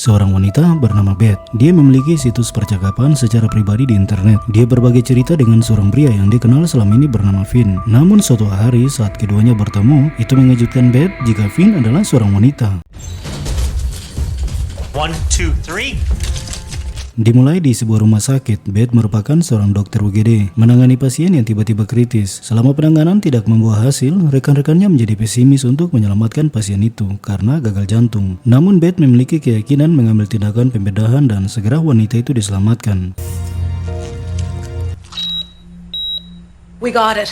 seorang wanita bernama Beth. Dia memiliki situs percakapan secara pribadi di internet. Dia berbagi cerita dengan seorang pria yang dikenal selama ini bernama Finn. Namun suatu hari saat keduanya bertemu, itu mengejutkan Beth jika Finn adalah seorang wanita. 1, 2, 3. Dimulai di sebuah rumah sakit, Beth merupakan seorang dokter UGD, menangani pasien yang tiba-tiba kritis. Selama penanganan tidak membuah hasil, rekan-rekannya menjadi pesimis untuk menyelamatkan pasien itu karena gagal jantung. Namun Beth memiliki keyakinan mengambil tindakan pembedahan dan segera wanita itu diselamatkan. We got it.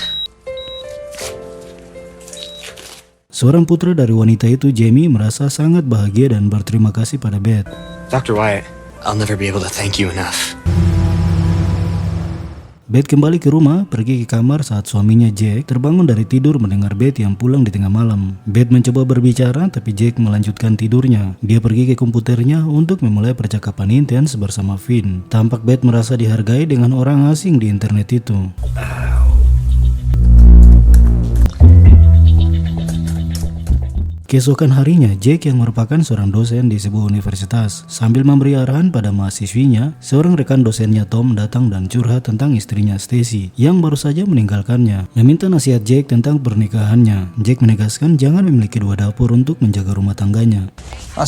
Seorang putra dari wanita itu, Jamie, merasa sangat bahagia dan berterima kasih pada Beth. Dr. Wyatt, I'll never be able to thank you enough. Beth kembali ke rumah, pergi ke kamar saat suaminya Jack terbangun dari tidur mendengar Beth yang pulang di tengah malam. Beth mencoba berbicara tapi Jack melanjutkan tidurnya. Dia pergi ke komputernya untuk memulai percakapan intens bersama Finn. Tampak Beth merasa dihargai dengan orang asing di internet itu. Keesokan harinya, Jack yang merupakan seorang dosen di sebuah universitas, sambil memberi arahan pada mahasiswinya, seorang rekan dosennya Tom datang dan curhat tentang istrinya Stacy yang baru saja meninggalkannya, meminta nasihat Jack tentang pernikahannya. Jack menegaskan jangan memiliki dua dapur untuk menjaga rumah tangganya.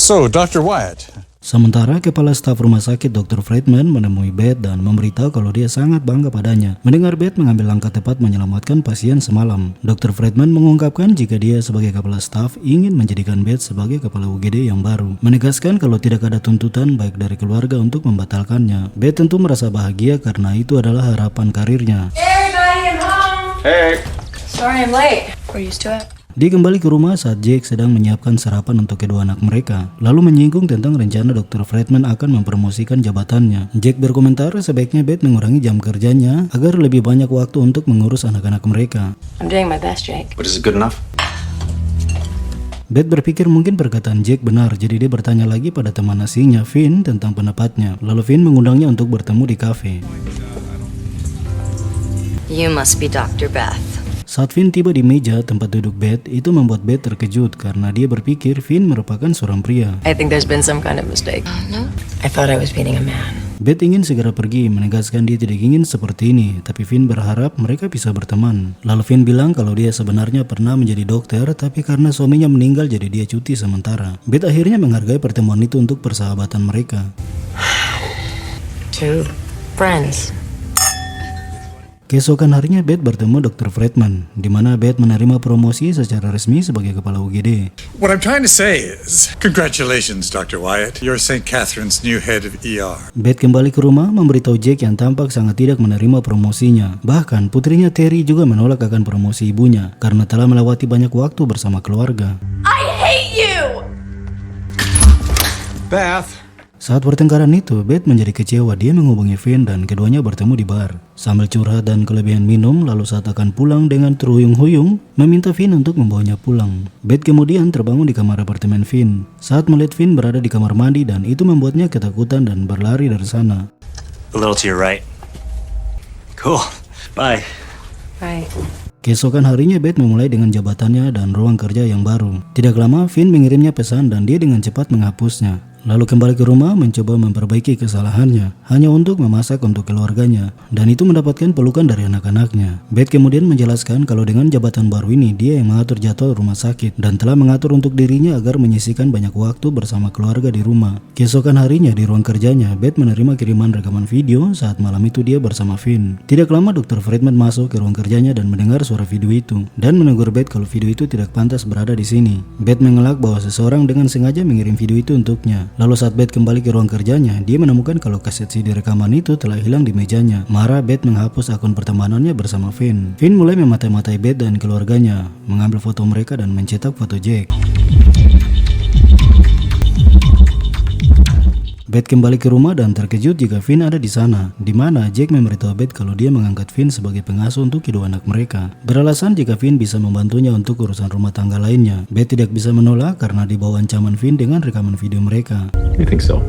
So, Dr. Wyatt. Sementara kepala staf rumah sakit Dr. Friedman menemui Beth dan memberitahu kalau dia sangat bangga padanya. Mendengar Beth mengambil langkah tepat menyelamatkan pasien semalam, Dr. Friedman mengungkapkan jika dia sebagai kepala staf ingin menjadikan Beth sebagai kepala UGD yang baru. Menegaskan kalau tidak ada tuntutan baik dari keluarga untuk membatalkannya. Beth tentu merasa bahagia karena itu adalah harapan karirnya. Everybody at home. Hey. Sorry I'm late. We're used to it. Dia kembali ke rumah saat Jack sedang menyiapkan sarapan untuk kedua anak mereka, lalu menyinggung tentang rencana Dr. Friedman akan mempromosikan jabatannya. Jack berkomentar sebaiknya Beth mengurangi jam kerjanya agar lebih banyak waktu untuk mengurus anak-anak mereka. I'm doing my best, Jake. But is it good enough? Beth berpikir mungkin perkataan Jack benar, jadi dia bertanya lagi pada teman asingnya Finn tentang pendapatnya. Lalu Finn mengundangnya untuk bertemu di kafe. You must be Dr. Beth. Saat Finn tiba di meja tempat duduk Beth, itu membuat Beth terkejut karena dia berpikir Finn merupakan seorang pria. I think there's been some kind of mistake. No? I thought I was meeting a man. Beth ingin segera pergi, menegaskan dia tidak ingin seperti ini, tapi Finn berharap mereka bisa berteman. Lalu Finn bilang kalau dia sebenarnya pernah menjadi dokter, tapi karena suaminya meninggal jadi dia cuti sementara. Beth akhirnya menghargai pertemuan itu untuk persahabatan mereka. Two friends. Keesokan harinya Beth bertemu Dr. Friedman, di mana Beth menerima promosi secara resmi sebagai kepala UGD. What I'm trying to say is, congratulations, Dr. Wyatt. You're St. Catherine's new head of ER. Beth kembali ke rumah memberitahu Jack yang tampak sangat tidak menerima promosinya. Bahkan putrinya Terry juga menolak akan promosi ibunya karena telah melewati banyak waktu bersama keluarga. I hate you! Beth. Saat pertengkaran itu, Beth menjadi kecewa. Dia menghubungi Finn dan keduanya bertemu di bar. Sambil curhat dan kelebihan minum, lalu saat akan pulang dengan terhuyung-huyung, meminta Finn untuk membawanya pulang. Beth kemudian terbangun di kamar apartemen Finn. Saat melihat Finn berada di kamar mandi dan itu membuatnya ketakutan dan berlari dari sana. A little to your right. Cool. Bye. Bye. Keesokan harinya Beth memulai dengan jabatannya dan ruang kerja yang baru. Tidak lama, Finn mengirimnya pesan dan dia dengan cepat menghapusnya. Lalu kembali ke rumah mencoba memperbaiki kesalahannya hanya untuk memasak untuk keluarganya, dan itu mendapatkan pelukan dari anak-anaknya. Beth kemudian menjelaskan kalau dengan jabatan baru ini dia yang mengatur jadwal rumah sakit dan telah mengatur untuk dirinya agar menyisihkan banyak waktu bersama keluarga di rumah. Keesokan harinya di ruang kerjanya, Beth menerima kiriman rekaman video saat malam itu dia bersama Finn. Tidak lama Dr. Friedman masuk ke ruang kerjanya dan mendengar suara video itu dan menegur Beth kalau video itu tidak pantas berada di sini. Beth mengelak bahwa seseorang dengan sengaja mengirim video itu untuknya. Lalu saat Beth kembali ke ruang kerjanya, dia menemukan kalau kaset CD rekaman itu telah hilang di mejanya. Marah, Beth menghapus akun pertemanannya bersama Finn. Finn mulai memata-matai Beth dan keluarganya, mengambil foto mereka dan mencetak foto Jack. Beth kembali ke rumah dan terkejut jika Finn ada di sana, di mana Jack memberitahu Beth kalau dia mengangkat Finn sebagai pengasuh untuk kedua anak mereka. Beralasan jika Finn bisa membantunya untuk urusan rumah tangga lainnya. Beth tidak bisa menolak karena di bawah ancaman Finn dengan rekaman video mereka. You think so?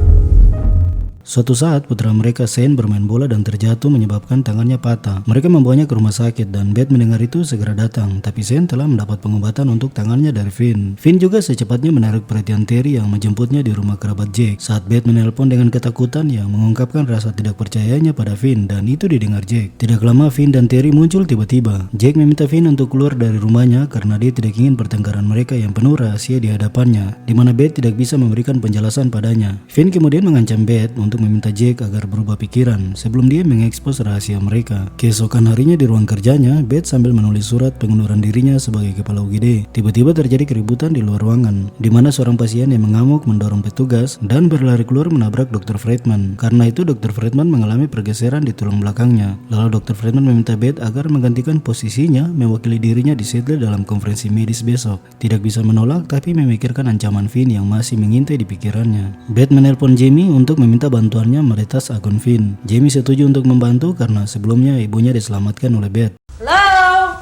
Suatu saat putra mereka Shane bermain bola dan terjatuh menyebabkan tangannya patah. Mereka membawanya ke rumah sakit dan Beth mendengar itu segera datang, tapi Shane telah mendapat pengobatan untuk tangannya dari Finn. Finn juga secepatnya menarik perhatian Terry yang menjemputnya di rumah kerabat Jake. Saat Beth menelpon dengan ketakutan yang mengungkapkan rasa tidak percayanya pada Finn, dan itu didengar Jake. Tidak lama Finn dan Terry muncul tiba-tiba. Jake meminta Finn untuk keluar dari rumahnya karena dia tidak ingin pertengkaran mereka yang penuh rahasia di hadapannya, di mana Beth tidak bisa memberikan penjelasan padanya. Finn kemudian mengancam Beth untuk meminta Jake agar berubah pikiran sebelum dia mengekspos rahasia mereka. Keesokan harinya di ruang kerjanya, Beth sambil menulis surat pengunduran dirinya sebagai kepala UGD. Tiba-tiba terjadi keributan di luar ruangan, di mana seorang pasien yang mengamuk mendorong petugas dan berlari keluar menabrak Dr. Friedman. Karena itu Dr. Friedman mengalami pergeseran di tulang belakangnya. Lalu Dr. Friedman meminta Beth agar menggantikan posisinya mewakili dirinya di Seattle dalam konferensi medis besok. Tidak bisa menolak tapi memikirkan ancaman Finn yang masih mengintai di pikirannya. Beth menelpon Jamie untuk meminta bantuannya meretas akun Finn. Jamie setuju untuk membantu karena sebelumnya ibunya diselamatkan oleh Beth. Hello?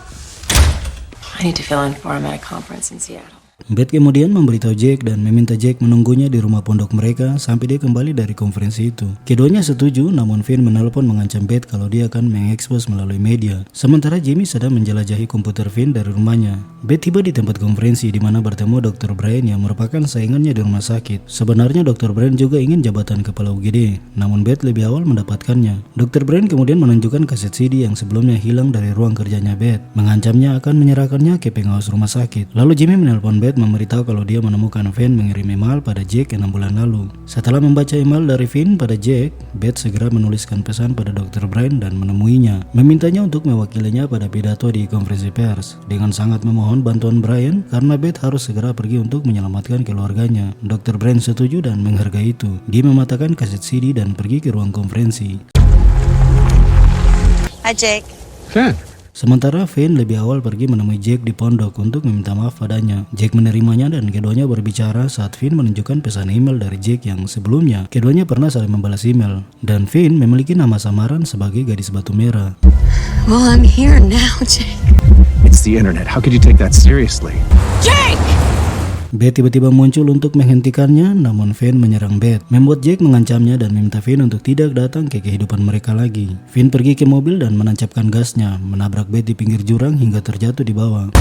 I need to fill in for him at a conference in Seattle. Beth kemudian memberitahu Jake dan meminta Jake menunggunya di rumah pondok mereka sampai dia kembali dari konferensi itu. Keduanya setuju, namun Finn menelpon mengancam Beth kalau dia akan mengekspos melalui media. Sementara Jamie sedang menjelajahi komputer Finn dari rumahnya. Beth tiba di tempat konferensi di mana bertemu Dr. Brian yang merupakan saingannya di rumah sakit. Sebenarnya Dr. Brian juga ingin jabatan kepala UGD, namun Beth lebih awal mendapatkannya. Dr. Brian kemudian menunjukkan kaset CD yang sebelumnya hilang dari ruang kerjanya Beth, mengancamnya akan menyerahkannya ke pengawas rumah sakit. Lalu Jamie menelpon Beth memberitahu kalau dia menemukan Finn mengirim email pada Jake 6 bulan lalu. Setelah membaca email dari Finn pada Jake, Beth segera menuliskan pesan pada Dr. Brian dan menemuinya, memintanya untuk mewakilinya pada pidato di konferensi pers. Dengan sangat memohon bantuan Brian karena Beth harus segera pergi untuk menyelamatkan keluarganya. Dr. Brian setuju dan menghargai itu. Dia mematahkan kaset CD dan pergi ke ruang konferensi. Hi, Jake. Finn. Sementara Finn lebih awal pergi menemui Jake di pondok untuk meminta maaf padanya. Jake menerimanya dan keduanya berbicara saat Finn menunjukkan pesan email dari Jake yang sebelumnya keduanya pernah saling membalas email. Dan Finn memiliki nama samaran sebagai gadis batu merah. Well, I'm here now, Jake. It's the internet. How could you take that seriously? Jake! Beth tiba-tiba muncul untuk menghentikannya, namun Finn menyerang Beth, membuat Jake mengancamnya dan meminta Finn untuk tidak datang ke kehidupan mereka lagi. Finn pergi ke mobil dan menancapkan gasnya, menabrak Beth di pinggir jurang hingga terjatuh di bawah.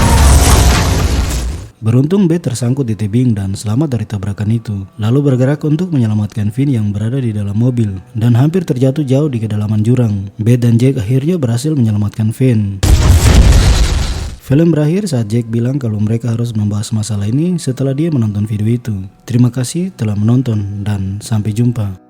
Beruntung Beth tersangkut di tebing dan selamat dari tabrakan itu, lalu bergerak untuk menyelamatkan Finn yang berada di dalam mobil dan hampir terjatuh jauh di kedalaman jurang. Beth dan Jake akhirnya berhasil menyelamatkan Finn. Film berakhir saat Jake bilang kalau mereka harus membahas masalah ini setelah dia menonton video itu. Terima kasih telah menonton dan sampai jumpa.